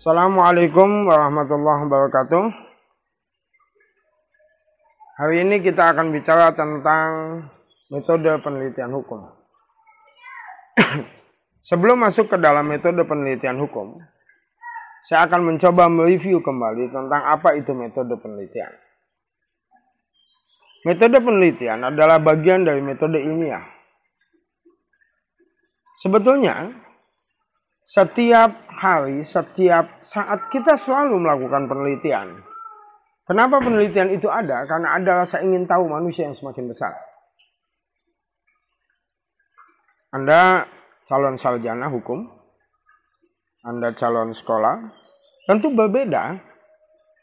Assalamualaikum warahmatullahi wabarakatuh. Hari ini kita akan bicara tentang metode penelitian hukum. Sebelum masuk ke dalam metode penelitian hukum, saya akan mencoba mereview kembali tentang apa itu metode penelitian. Metode penelitian adalah bagian dari metode ilmiah. Sebetulnya, setiap hari, setiap saat kita selalu melakukan penelitian. Kenapa penelitian itu ada? Karena ada rasa ingin tahu manusia yang semakin besar. Anda calon sarjana hukum, Anda calon sekolah, tentu berbeda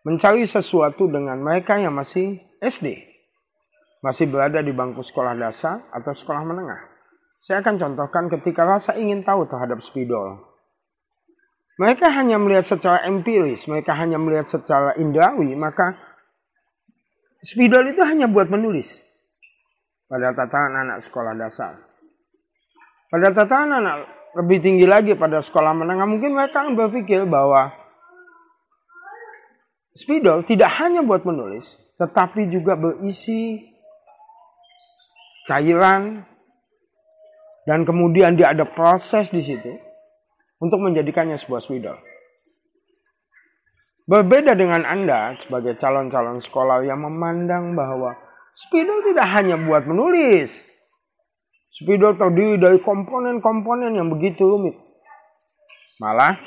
mencari sesuatu dengan mereka yang masih SD, masih berada di bangku sekolah dasar atau sekolah menengah. Saya akan contohkan ketika rasa ingin tahu terhadap spidol. Mereka hanya melihat secara empiris, mereka hanya melihat secara indrawi, maka spidol itu hanya buat menulis pada tataran anak sekolah dasar. Pada tataran anak lebih tinggi lagi pada sekolah menengah, mungkin mereka akan berpikir bahwa spidol tidak hanya buat menulis, tetapi juga berisi cairan, dan kemudian dia ada proses di situ untuk menjadikannya sebuah spidol. Berbeda dengan Anda sebagai calon-calon sekolah yang memandang bahwa spidol tidak hanya buat menulis. Spidol terdiri dari komponen-komponen yang begitu rumit. Malah,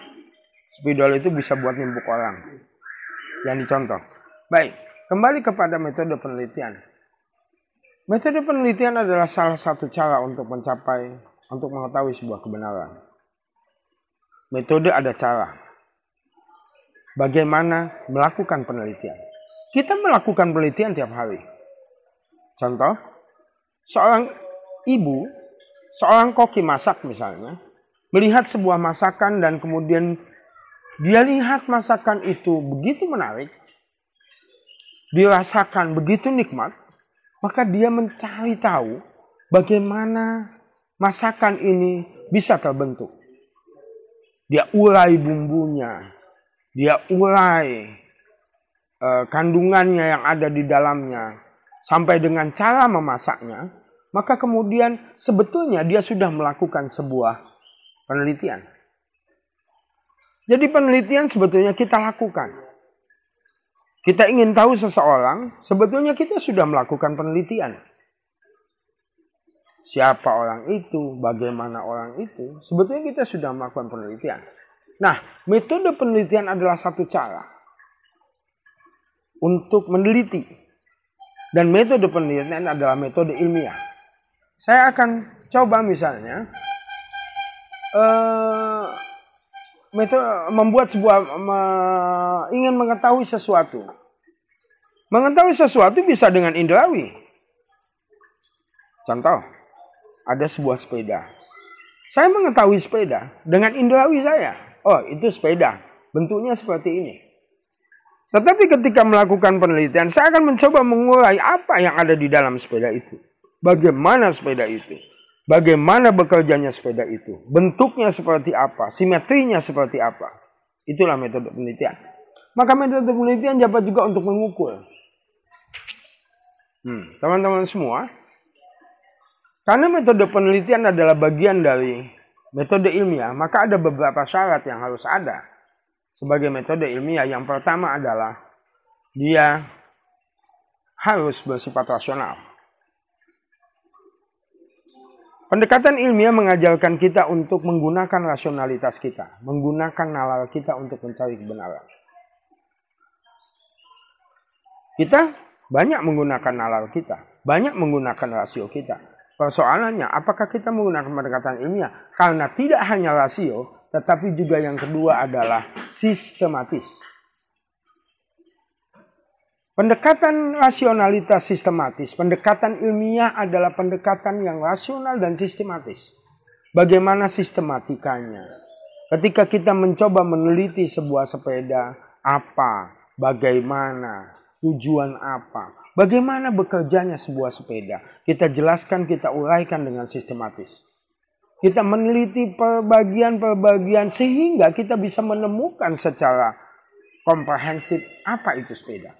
spidol itu bisa buat nimbuk orang. Yang dicontoh. Baik, kembali kepada metode penelitian. Metode penelitian adalah salah satu cara untuk mengetahui sebuah kebenaran. Metode ada cara. Bagaimana melakukan penelitian. Kita melakukan penelitian tiap hari. Contoh, seorang ibu, seorang koki masak misalnya, melihat sebuah masakan dan kemudian dia lihat masakan itu begitu menarik, dirasakan begitu nikmat, maka dia mencari tahu bagaimana masakan ini bisa terbentuk. Dia urai bumbunya, dia urai kandungannya yang ada di dalamnya, sampai dengan cara memasaknya, maka kemudian sebetulnya dia sudah melakukan sebuah penelitian. Jadi penelitian sebetulnya kita lakukan. Kita ingin tahu seseorang, sebetulnya kita sudah melakukan penelitian. Siapa orang itu, bagaimana orang itu, sebetulnya kita sudah melakukan penelitian. Nah, metode penelitian adalah satu cara untuk meneliti. Dan metode penelitian adalah metode ilmiah. Saya akan coba misalnya ingin mengetahui sesuatu. Mengetahui sesuatu bisa dengan indrawi. Contoh, ada sebuah sepeda. Saya mengetahui sepeda dengan indrawi saya. Oh, itu sepeda. Bentuknya seperti ini. Tetapi ketika melakukan penelitian, saya akan mencoba mengurai apa yang ada di dalam sepeda itu. Bagaimana sepeda itu? Bagaimana bekerjanya sepeda itu? Bentuknya seperti apa? Simetrinya seperti apa? Itulah metode penelitian. Maka metode penelitian dapat juga untuk mengukur. Teman-teman semua, karena metode penelitian adalah bagian dari metode ilmiah, maka ada beberapa syarat yang harus ada sebagai metode ilmiah. Yang pertama adalah dia harus bersifat rasional. Pendekatan ilmiah mengajarkan kita untuk menggunakan rasionalitas kita, menggunakan nalar kita untuk mencari kebenaran. Kita banyak menggunakan nalar kita, banyak menggunakan rasio kita. Persoalannya, apakah kita menggunakan pendekatan ilmiah? Karena tidak hanya rasio, tetapi juga yang kedua adalah sistematis. Pendekatan rasionalitas sistematis, pendekatan ilmiah adalah pendekatan yang rasional dan sistematis. Bagaimana sistematikanya? Ketika kita mencoba meneliti sebuah sepeda, apa, bagaimana, tujuan apa, bagaimana bekerjanya sebuah sepeda, kita jelaskan, kita uraikan dengan sistematis. Kita meneliti perbagian-perbagian sehingga kita bisa menemukan secara komprehensif apa itu sepeda.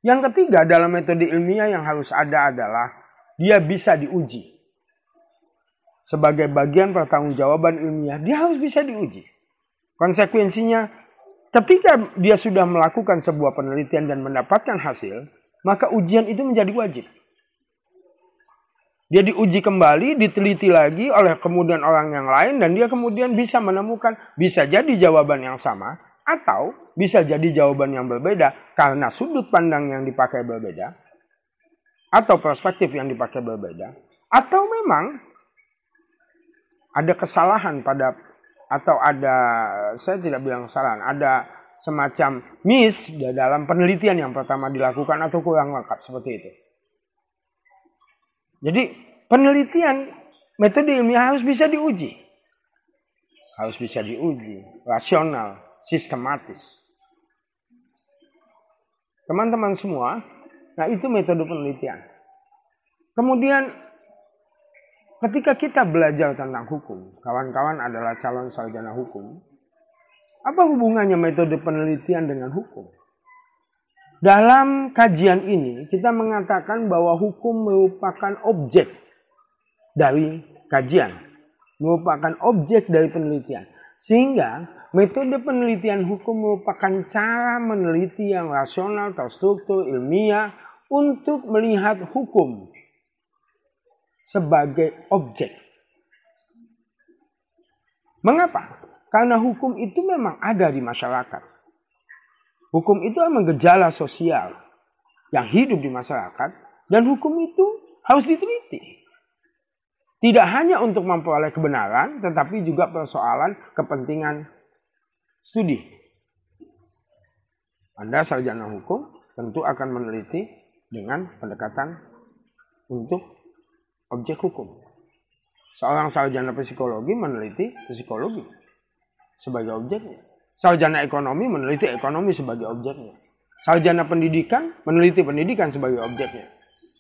Yang ketiga dalam metode ilmiah yang harus ada adalah dia bisa diuji. Sebagai bagian pertanggungjawaban ilmiah, dia harus bisa diuji. Konsekuensinya, ketika dia sudah melakukan sebuah penelitian dan mendapatkan hasil, maka ujian itu menjadi wajib. Dia diuji kembali, diteliti lagi oleh kemudian orang yang lain, dan dia kemudian bisa menemukan, bisa jadi jawaban yang sama, atau bisa jadi jawaban yang berbeda, karena sudut pandang yang dipakai berbeda, atau perspektif yang dipakai berbeda, atau memang ada kesalahan pada, atau ada, saya tidak bilang kesalahan, ada semacam miss dalam penelitian yang pertama dilakukan atau kurang lengkap seperti itu. Jadi penelitian metode ilmiah harus bisa diuji. Harus bisa diuji, rasional, sistematis. Teman-teman semua, nah itu metode penelitian. Kemudian ketika kita belajar tentang hukum, kawan-kawan adalah calon sarjana hukum, apa hubungannya metode penelitian dengan hukum? Dalam kajian ini, kita mengatakan bahwa hukum merupakan objek dari kajian, merupakan objek dari penelitian. Sehingga metode penelitian hukum merupakan cara meneliti yang rasional, terstruktur, ilmiah untuk melihat hukum sebagai objek. Mengapa? Karena hukum itu memang ada di masyarakat. Hukum itu memang gejala sosial yang hidup di masyarakat, dan hukum itu harus diteliti. Tidak hanya untuk memperoleh kebenaran, tetapi juga persoalan kepentingan studi. Anda sarjana hukum tentu akan meneliti dengan pendekatan untuk objek hukum. Seorang sarjana psikologi meneliti psikologi sebagai objeknya. Sarjana ekonomi meneliti ekonomi sebagai objeknya. Sarjana pendidikan meneliti pendidikan sebagai objeknya.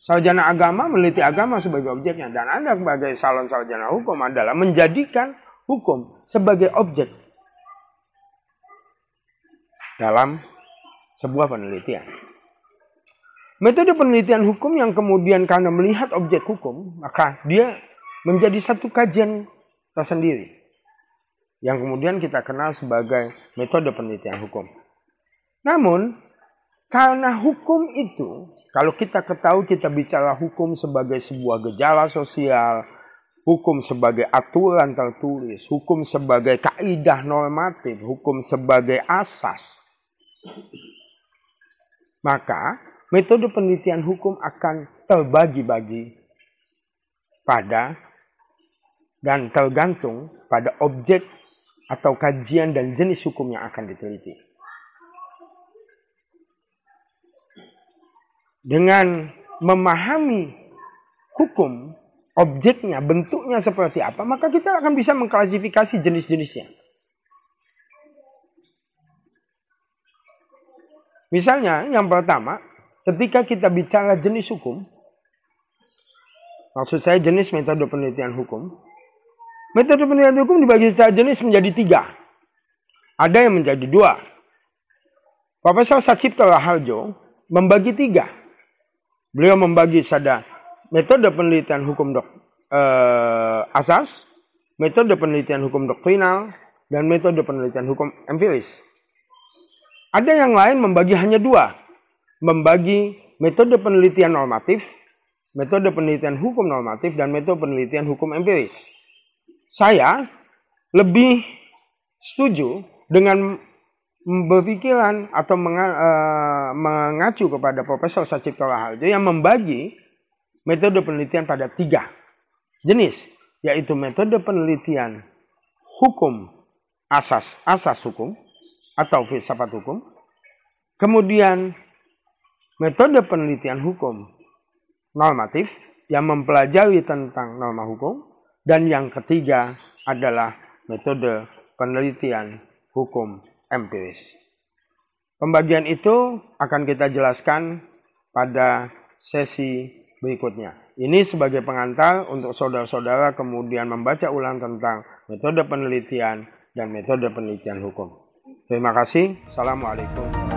Sarjana agama meneliti agama sebagai objeknya. Dan Anda sebagai calon sarjana hukum adalah menjadikan hukum sebagai objek dalam sebuah penelitian. Metode penelitian hukum yang kemudian karena melihat objek hukum, maka dia menjadi satu kajian tersendiri, yang kemudian kita kenal sebagai metode penelitian hukum. Namun, karena hukum itu, kalau kita ketahui kita bicara hukum sebagai sebuah gejala sosial, hukum sebagai aturan tertulis, hukum sebagai kaidah normatif, hukum sebagai asas, maka metode penelitian hukum akan terbagi-bagi pada dan tergantung pada objek atau kajian dan jenis hukum yang akan diteliti. Dengan memahami hukum, objeknya, bentuknya seperti apa, maka kita akan bisa mengklasifikasi jenis-jenisnya. Misalnya, yang pertama, ketika kita bicara jenis hukum, maksud saya jenis metode penelitian hukum, metode penelitian hukum dibagi secara jenis menjadi 3. Ada yang menjadi 2. Profesor Sachipto Raharjo membagi 3. Beliau membagi pada metode penelitian hukum asas, metode penelitian hukum doktrinal, dan metode penelitian hukum empiris. Ada yang lain membagi hanya 2. Membagi metode penelitian normatif, metode penelitian hukum normatif, dan metode penelitian hukum empiris. Saya lebih setuju dengan berpikiran atau mengacu kepada Profesor Sachipto Raharjo yang membagi metode penelitian pada 3 jenis, yaitu metode penelitian hukum asas hukum atau filsafat hukum, kemudian metode penelitian hukum normatif yang mempelajari tentang norma hukum, dan yang ketiga adalah metode penelitian hukum empiris. Pembagian itu akan kita jelaskan pada sesi berikutnya. Ini sebagai pengantar untuk saudara-saudara kemudian membaca ulang tentang metode penelitian dan metode penelitian hukum. Terima kasih. Assalamualaikum.